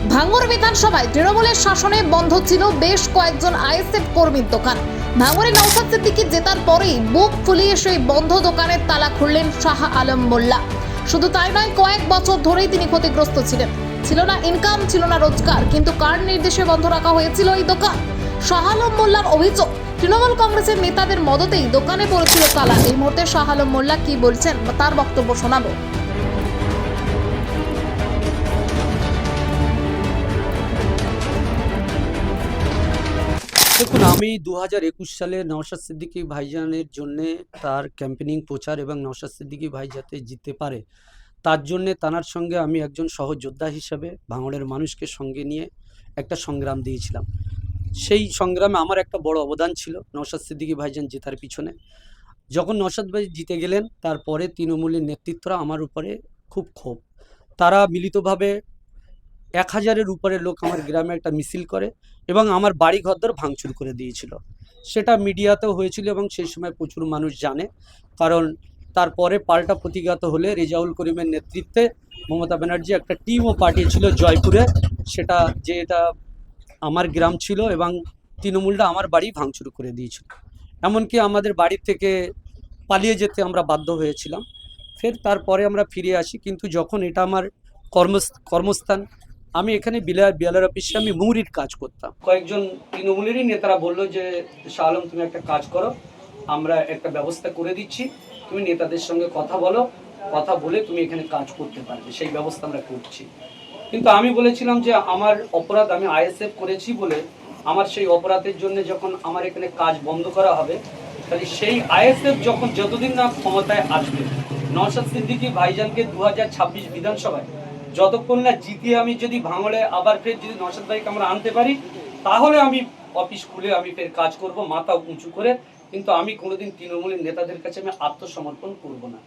ভাঙড় বিধানসভায় তৃণমূলের শাসনে বন্ধ ছিল বেশ কয়েকজন আইএসএফ কর্মীর দোকান। ভাঙড়ে নওশাদ সিদ্দিকী জেতার পরেই বুক ফুলিয়ে সেই বন্ধ দোকানের তালা খুললেন শাহ আলম মোল্লা। শুধু তাই নয়, কয়েক বছর ধরেই তিনি ক্ষতিগ্রস্ত ছিলেন। ছিল না ইনকাম, ছিল না রোজগার, কিন্তু কার নির্দেশে বন্ধ রাখা হয়েছিল এই দোকান? শাহ আলম মোল্লার অভিযোগ, তৃণমূল কংগ্রেসের নেতাদের মদতেই দোকানে পড়েছিল তালা। এই মুহূর্তে শাহ আলম মোল্লা কি বলছেন তার বক্তব্য শোনাবো। দেখুন, আমি 2021 সালে নওশাদ সিদ্দিকী ভাইজানের জন্যে তার ক্যাম্পেনিং প্রচার এবং নওশাদ সিদ্দিকী ভাই যাতে জিততে পারে তার জন্যে তানার সঙ্গে আমি একজন সহযোদ্ধা হিসাবে ভাঙড়ের মানুষকে সঙ্গে নিয়ে একটা সংগ্রাম দিয়েছিলাম। সেই সংগ্রামে আমার একটা বড় অবদান ছিল নওশাদ সিদ্দিকী ভাইজান জেতার পিছনে। যখন নওশাদ ভাই জিতে গেলেন তারপরে তৃণমূলের নেতৃত্বরা আমার উপরে খুব ক্ষোভ। তারা মিলিতভাবে 1000-এর উপরে লোক আমার গ্রামে একটা মিছিল করে এবং আমার বাড়ি ঘরদর ভাঙচুর করে দিয়েছিল। সেটা মিডিয়াতেও হয়েছিল এবং সেই সময় প্রচুর মানুষ জানে, কারণ তারপরে পাল্টা প্রতিঘাত হলে রেজাউল করিমের নেতৃত্বে মমতা ব্যানার্জি একটা টিমও পাঠিয়েছিল জয়পুরে, যেটা আমার গ্রাম ছিল এবং তৃণমূলটা আমার বাড়ি ভাঙচুর করে দিয়েছিল। এমনকি আমাদের বাড়ি থেকে পালিয়ে যেতে আমরা বাধ্য হয়েছিলাম। ফের তারপরে আমরা ফিরে আসি, কিন্তু যখন এটা আমার কর্মস্থান, আমি এখানে বিএলআর অফিসে আমি মুহুরির কাজ করতাম। কয়েকজন তৃণমূলেরই নেতারা বললো যে শাহ আলম, তুমি একটা কাজ করো, আমরা একটা ব্যবস্থা করে দিচ্ছি, তুমি নেতাদের সঙ্গে কথা বলো, কথা বলে তুমি এখানে কাজ করতে পারবে, সেই ব্যবস্থা আমরা করছি। কিন্তু আমি বলেছিলাম যে আমার অপরাধ, আমি আইএসএফ করেছি বলে আমার সেই অপরাধের জন্য যখন আমার এখানে কাজ বন্ধ করা হবে, তাহলে সেই আইএসএফ যতদিন না ক্ষমতায় আসবে, নওশাদ সিদ্দিকী ভাইজানকে 2026 বিধানসভায় যতক্ষণ না জিতিয়ে আমি যদি ভাঙড়ে আবার ফের যদি নওশাদ ভাইকে আমরা আনতে পারি, তাহলে আমি অফিস খুলে আমি ফের কাজ করব মাথা উঁচু করে। কিন্তু আমি কোনোদিন তৃণমূলের নেতাদের কাছে আমি আত্মসমর্পণ করব না।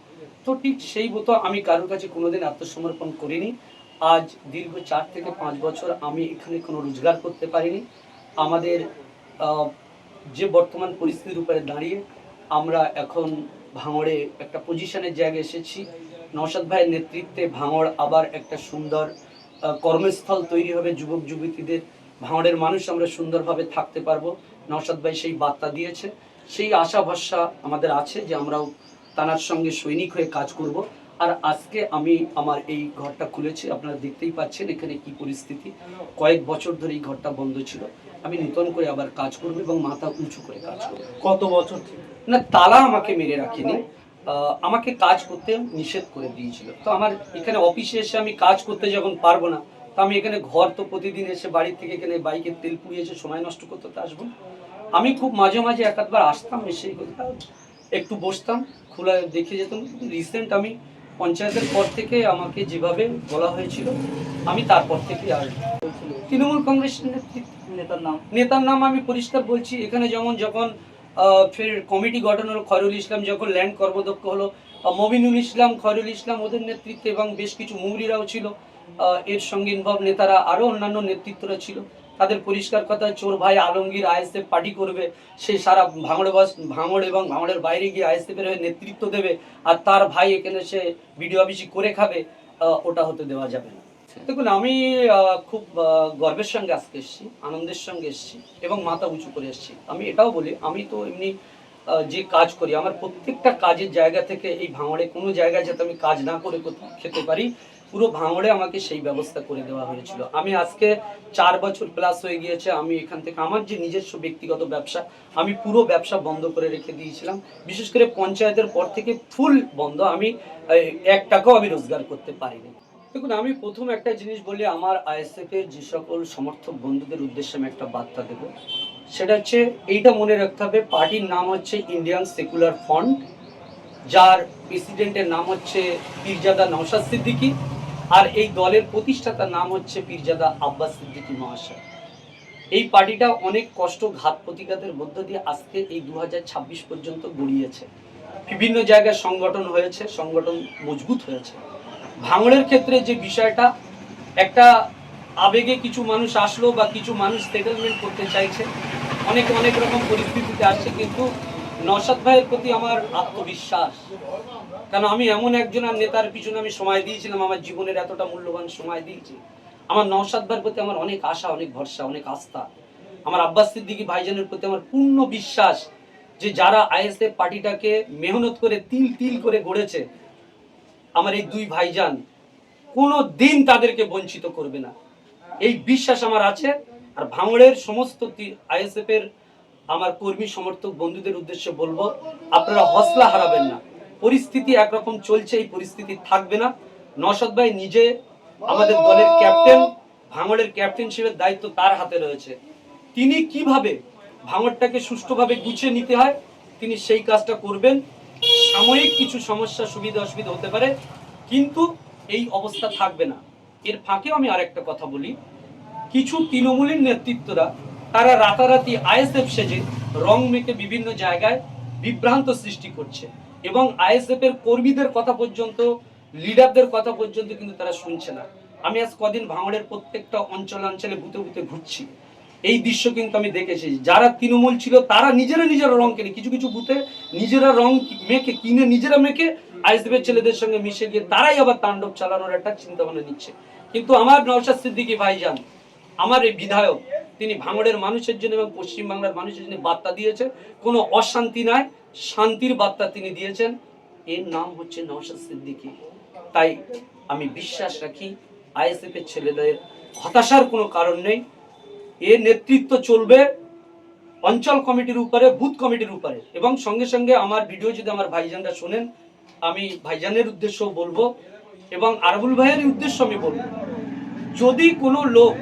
তো ঠিক সেই মতো আমি কারোর কাছে কোনোদিন আত্মসমর্পণ করিনি। আজ দীর্ঘ 4 থেকে 5 বছর আমি এখানে কোনো রোজগার করতে পারিনি। আমাদের যে বর্তমান পরিস্থিতির উপরে দাঁড়িয়ে আমরা এখন ভাঙড়ে একটা পজিশনের জায়গায় এসেছি। নওশাদ ভাইয়ের নেতৃত্বে ভাঙড় আবার একটা সুন্দর কর্মস্থল তৈরি হবে যুবক যুবতীদের। ভাঙড়ের মানুষ আমরা সুন্দরভাবে থাকতে পারবো। নওশাদ ভাই সেই বার্তা দিয়েছে, সেই আশা ভরসা আমাদের আছে যে আমরাও তানার সঙ্গে সৈনিক হয়ে কাজ করব। আর আজকে আমি আমার এই ঘরটা খুলেছি, আপনারা দেখতেই পাচ্ছেন এখানে কি পরিস্থিতি। কয়েক বছর ধরে এই ঘরটা বন্ধ ছিল, আমি নতুন করে আবার কাজ করব এবং মাথা উঁচু করে কাজ করব। কত বছর না, তালা আমাকে মেরে রাখিনি, আমাকে কাজ করতে নিষেধ করে দিয়েছিল। তো আমার এখানে অফিসে এসে আমি কাজ করতে যখন পারবো না, তো আমি এখানে ঘর তো প্রতিদিন এসে বাড়ি থেকে এখানে বাইকের তেল পুড়িয়ে এসে সময় নষ্ট করতে তো আসবো। আমি খুব মাঝে মাঝে এক আধবার আসতাম, এসে একটু বসতাম, খোলা দেখে যেতাম। রিসেন্ট আমি পঞ্চায়েতের পর থেকে আমাকে যেভাবে বলা হয়েছিল, আমি তারপর থেকে আর তৃণমূল কংগ্রেস নেতার নাম আমি পরিষ্কার বলছি। এখানে যখন ফের কমিটি গঠন হলো, খয়রুল ইসলাম যখন ল্যান্ড কর্মদক্ষ হলো, মবিনুল ইসলাম, খয়রুল ইসলাম ওদের নেতৃত্বে এবং বেশ কিছু মুহুরিরাও ছিল, এর সঙ্গে ইনভলভ নেতারা আরও অন্যান্য নেতৃত্বরা ছিল। তাদের পরিষ্কার কথা, চোর ভাই আলমগীর আইএসএফ পার্টি করবে, সে সারা ভাঙড় এবং ভাঙড়ের বাইরে গিয়ে আইএসএফের হয়ে নেতৃত্ব দেবে, আর তার ভাই এখানে সে ভিডিও অফিসি করে খাবে, ওটা হতে দেওয়া যাবে না। দেখুন, আমি খুব গর্বের সঙ্গে আজকে এসেছি, আনন্দের সঙ্গে এসেছি এবং মাথা উঁচু করে এসেছি। আমি এটাও বলি, আমি তো এমনি যে কাজ করি, আমার প্রত্যেকটা কাজের জায়গা থেকে এই ভাঙড়ে কোনো জায়গায় যাতে আমি কাজ না করে খেতে পারি, পুরো ভাঙড়ে আমাকে সেই ব্যবস্থা করে দেওয়া হয়েছিল। আমি আজকে 4 বছর প্লাস হয়ে গিয়েছে, আমি এখান থেকে আমার যে নিজস্ব ব্যক্তিগত ব্যবসা, আমি পুরো ব্যবসা বন্ধ করে রেখে দিয়েছিলাম। বিশেষ করে পঞ্চায়েতের পর থেকে ফুল বন্ধ, আমি 1 টাকাও আমি রোজগার করতে পারিনি। দেখুন, আমি প্রথম একটা জিনিস বলি, আমার আইএসএফ এর যে সকল সমর্থক বন্ধুদের উদ্দেশ্যে আমি একটা বার্তা দেব। সেটা হচ্ছে, এইটা মনে রাখতে হবে, পার্টির নাম হচ্ছে ইন্ডিয়ান সেকুলার ফ্রন্ট, যার প্রেসিডেন্টের নাম হচ্ছে পীরজাদা নওশাদ সিদ্দিকী, আর এই দলের প্রতিষ্ঠাতার নাম হচ্ছে পীরজাদা আব্বাস সিদ্দিকী মহাশয়। এই পার্টিটা অনেক কষ্ট, ঘাত প্রতিঘাতের মধ্য দিয়ে আজকে এই 2026 পর্যন্ত গড়িয়েছে। বিভিন্ন জায়গায় সংগঠন হয়েছে, সংগঠন মজবুত হয়েছে। ভাঙড়ের ক্ষেত্রে যে বিষয়টা, একটা আবেগে কিছু মানুষ আসলো বা কিছু মানুষ সেটেলমেন্ট করতে চাইছে, অনেক রকম পরিস্থিতিতে আসছে, কিন্তু নওশাদ ভাইয়ের প্রতি আমার আত্মবিশ্বাস, কারণ আমি এমন একজন নেতার পিছনে আমি সময় দিয়েছিলাম, আমার জীবনের এতটা মূল্যবান সময় দিয়েছি। আমার নওশাদ ভাইয়ের প্রতি আমার অনেক আশা, অনেক ভরসা, অনেক আস্থা। আমার আব্বাস সিদ্দিকী ভাইজানের প্রতি আমার পূর্ণ বিশ্বাস যে যারা আইএসএফ পার্টিটাকে মেহনত করে তিল তিল করে গড়েছে, আমার এই দুই ভাইজান কোনো দিন তাদেরকে বঞ্চিত করবে না, এই বিশ্বাস আমার আছে। আর ভাঙড়ের সমস্ত আইএসএফ এর আমার কর্মী সমর্থক বন্ধুদের উদ্দেশ্যে বলবো, আপনারা হসলা হারাবেন না। পরিস্থিতি একরকম চলছে, এই পরিস্থিতি থাকবে না। নওশাদ ভাই নিজে আমাদের দলের ক্যাপ্টেন, ভাঙড়ের ক্যাপ্টেনশিপের দায়িত্ব তার হাতে রয়েছে। তিনি কিভাবে ভাঙড়টাকে সুষ্ঠুভাবে গুছিয়ে নিতে হয় তিনি সেই কাজটা করবেন। সাময়িক কিছু সমস্যা সুবিধা অসুবিধা হতে পারে, কিন্তু এই অবস্থা থাকবে না। এর ফাঁকেও আমি আরেকটা কথা বলি, কিছু তৃণমূলের নেতৃত্বরা তারা রাতারাতি আইএসএফ সেজে রং মেখে বিভিন্ন জায়গায় বিভ্রান্ত সৃষ্টি করছে এবং আইএসএফ এর কর্মীদের কথা পর্যন্ত, লিডারদের কথা পর্যন্ত কিন্তু তারা শুনছে না। আমি আজ কদিন ভাঙড়ের প্রত্যেকটা অঞ্চলে বুথে বুথে ঘুরছি, এই দৃশ্য কিন্তু আমি দেখেছি। যারা তৃণমূল ছিল তারা নিজেরা রং কেনে, কিছু কিছু বুথে নিজেরা রং কিনে নিজেরা মেখে আইএসএফ এর ছেলেদের সঙ্গে মিশে গিয়ে তারাই আবার তাণ্ডব চালানোর একটা চিন্তা ভাবনা নিচ্ছে। কিন্তু আমার নওশাদ সিদ্দিকী ভাইজান, আমার এই বিধায়ক, তিনি ভাঙড়ের মানুষের জন্য এবং পশ্চিমবাংলার মানুষের জন্য বার্তা দিয়েছে, কোনো অশান্তি নাই, শান্তির বার্তা তিনি দিয়েছেন। এর নাম হচ্ছে নওশাদ সিদ্দিকী। তাই আমি বিশ্বাস রাখি আইএসএফ এর ছেলেদের হতাশার কোনো কারণ নেই। এর নেতৃত্ব চলবে অঞ্চল কমিটির উপরে, বুথ কমিটির উপরে, এবং সঙ্গে সঙ্গে আমার ভিডিও যদি আমার ভাইজানরা শোনেন, আমি ভাইজানের উদ্দেশ্যও বলবো এবং আরবুল ভাইয়ের উদ্দেশ্য আমি বলবো, যদি কোনো লোক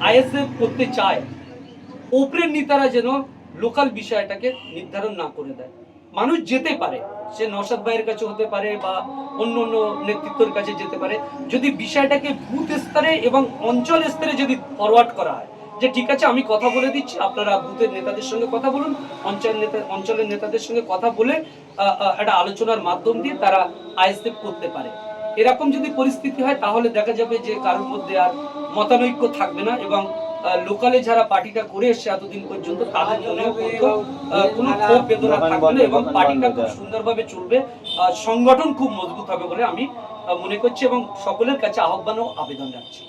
আইএসএফ করতে চায়, ওপরের নেতারা যেন লোকাল বিষয়টাকে নির্ধারণ না করে দেয়। মানুষ যেতে পারে, সে নওশাদ ভাইয়ের কাছে হতে পারে বা অন্য অন্য নেতৃত্বের কাছে যেতে পারে, যদি বিষয়টাকে বুথ স্তরে এবং অঞ্চল স্তরে যদি ফরওয়ার্ড করা হয় যে ঠিক আছে আমি কথা বলে দিচ্ছি, আপনারা বুথের নেতাদের সঙ্গে কথা বলুন, অঞ্চলের নেতাদের সঙ্গে কথা বলে একটা আলোচনার মাধ্যম দিয়ে তারা আইএসএফ করতে পারে। এরকম যদি পরিস্থিতি হয় তাহলে দেখা যাবে যে কারোর মধ্যে আর মতানৈক্য থাকবে না এবং লোকালে যারা পার্টিটা করে এসছে এতদিন পর্যন্ত তাদের মনেও কোনো ক্ষোভ বেদনা থাকবে না এবং পার্টিটা খুব সুন্দরভাবে চলবে, সংগঠন খুব মজবুত হবে বলে আমি মনে করছি এবং সকলের কাছে আহ্বান ও আবেদন রাখছি।